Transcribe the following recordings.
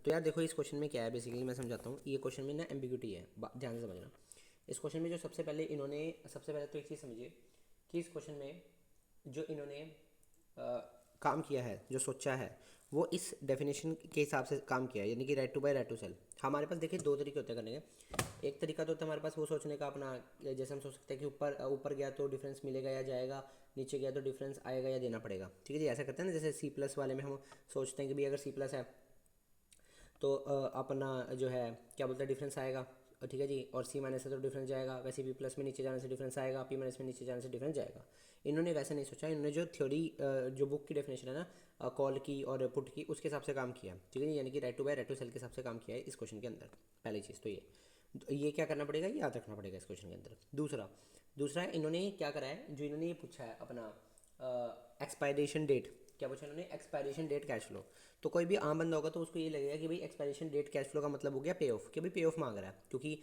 तो यार देखो इस क्वेश्चन में क्या है, बेसिकली मैं समझाता हूँ। ये क्वेश्चन में ना एम्बिग्यूटी है, ध्यान से समझना। इस क्वेश्चन में जो सबसे पहले तो एक चीज़ समझिए कि इस क्वेश्चन में जो इन्होंने काम किया है, जो सोचा है, वो इस डेफिनेशन के हिसाब से काम किया है, यानी कि right to buy right to sell. हमारे पास देखिए दो तरीके होते हैं करने के। एक तरीका तो होता है हमारे पास वो सोचने का अपना, जैसे हम सोच सकते हैं कि ऊपर ऊपर गया तो डिफरेंस मिलेगा या जाएगा, नीचे गया तो डिफरेंस आएगा या देना पड़ेगा। ठीक है जी, ऐसा करते हैं ना। जैसे सी प्लस वाले में हम सोचते हैं कि भाई अगर सी प्लस है तो अपना जो है क्या बोलते हैं, डिफरेंस आएगा। ठीक है जी, और सी माइनस है तो डिफरेंस जाएगा। वैसे बी प्लस में नीचे जाने से डिफरेंस आएगा, पी माइनस में नीचे जाने से डिफरेंस जाएगा। इन्होंने वैसे नहीं सोचा, इन्होंने जो थ्योरी जो बुक की डेफिनेशन है ना कॉल की और पुट की, उसके हिसाब से काम किया। ठीक है जी, यानी कि right to buy right to sell के हिसाब से काम किया है इस क्वेश्चन के अंदर। पहली चीज़ तो ये क्या करना पड़ेगा, ये याद रखना पड़ेगा इस क्वेश्चन के अंदर। दूसरा दूसरा इन्होंने क्या करा है, जो इन्होंने ये पूछा है अपना एक्सपायरेशन डेट। क्या पूछा इन्होंने, एक्सपायरेशन डेट कैश फ्लो। तो कोई भी आम बंदा होगा तो उसको ये लगेगा कि भाई एक्सपायरेशन डेट कैश फ्लो का मतलब हो गया पे ऑफ, कि भाई पे ऑफ मांग रहा है। क्योंकि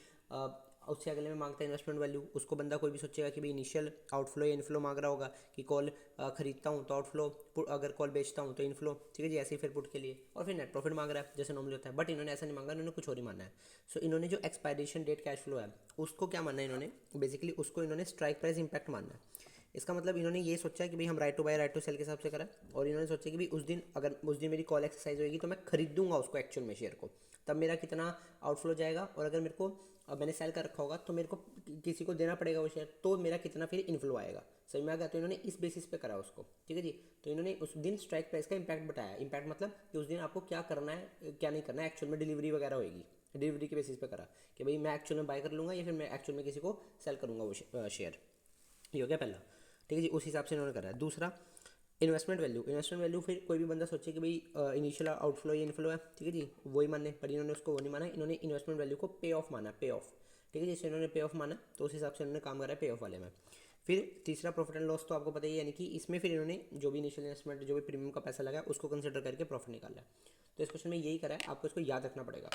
उससे अगले में मांगता है इन्वेस्टमेंट वैल्यू। उसको बंदा कोई भी सोचेगा कि भाई इनिशियल आउटफ्लो या इनफ्लो मांग रहा होगा, कि कॉल खरीदता हूँ तो आउटफ्लो, अगर कॉल बेचता हूँ तो इनफ्लो। ठीक है जी, ऐसे ही फिर पुट के लिए, और फिर नेट प्रॉफिट मांग रहा है जैसे नॉर्मली होता है। बट इन्होंने ऐसा नहीं मांगा, इन्होंने कुछ और ही माना है। सो इन्होंने जो एक्सपायरेशन डेट कैश फ्लो है उसको क्या मानना है इन्होंने, बेसिकली उसको इन्होंने स्ट्राइक प्राइस इंपैक्ट मानना है। इसका मतलब इन्होंने ये सोचा कि भाई हम right to buy right to sell के हिसाब से करा, और इन्होंने सोचा कि भाई उस दिन अगर उस दिन मेरी कॉल एक्सरसाइज होगी तो मैं खरीदूंगा उसको एक्चुअल में शेयर को, तब मेरा कितना आउटफ्लो जाएगा। और अगर मेरे को मैंने सेल कर रखा होगा तो मेरे को किसी को देना पड़ेगा वो शेयर, तो मेरा कितना फिर इन्फ्लो आएगा। समझ में आ गया। तो इन्होंने इस बेसिस पे करा उसको। ठीक है जी, तो इन्होंने उस दिन स्ट्राइक प्राइस का इंपैक्ट बताया। इंपैक्ट मतलब कि उस दिन आपको क्या करना है क्या नहीं करना है, एक्चुअल में डिलीवरी वगैरह होगी, डिलीवरी के बेसिस पे करा कि भाई मैं एक्चुअल में बाय कर लूँगा या फिर मैं एक्चुअल में किसी को सेल करूँगा वो शेयर। ये हो गया पहला। ठीक है जी, उस हिसाब से इन्होंने करा है। दूसरा इन्वेस्टमेंट वैल्यू। इन्वेस्टमेंट वैल्यू फिर कोई भी बंदा सोचे कि भाई इनिशियल आउटफ्लो या इनफ्लो है, ठीक है जी, वही माने, पर इन्होंने उसको वो नहीं माना। इन्होंने इन्वेस्टमेंट वैल्यू को पे ऑफ माना, पे ऑफ। ठीक है जी, इससे इन्होंने पे ऑफ माना, तो उस हिसाब से इन्होंने काम करा है पे ऑफ वाले में। फिर तीसरा प्रॉफिट एंड लॉस तो आपको पता ही है, यानी कि इसमें फिर इन्होंने जो भी इनिशियल इन्वेस्टमेंट, जो भी प्रीमियम का पैसा लगा उसको कंसिडर करके प्रॉफिट निकाला है। तो इस क्वेश्चन में यही करा है, आपको इसको याद रखना पड़ेगा।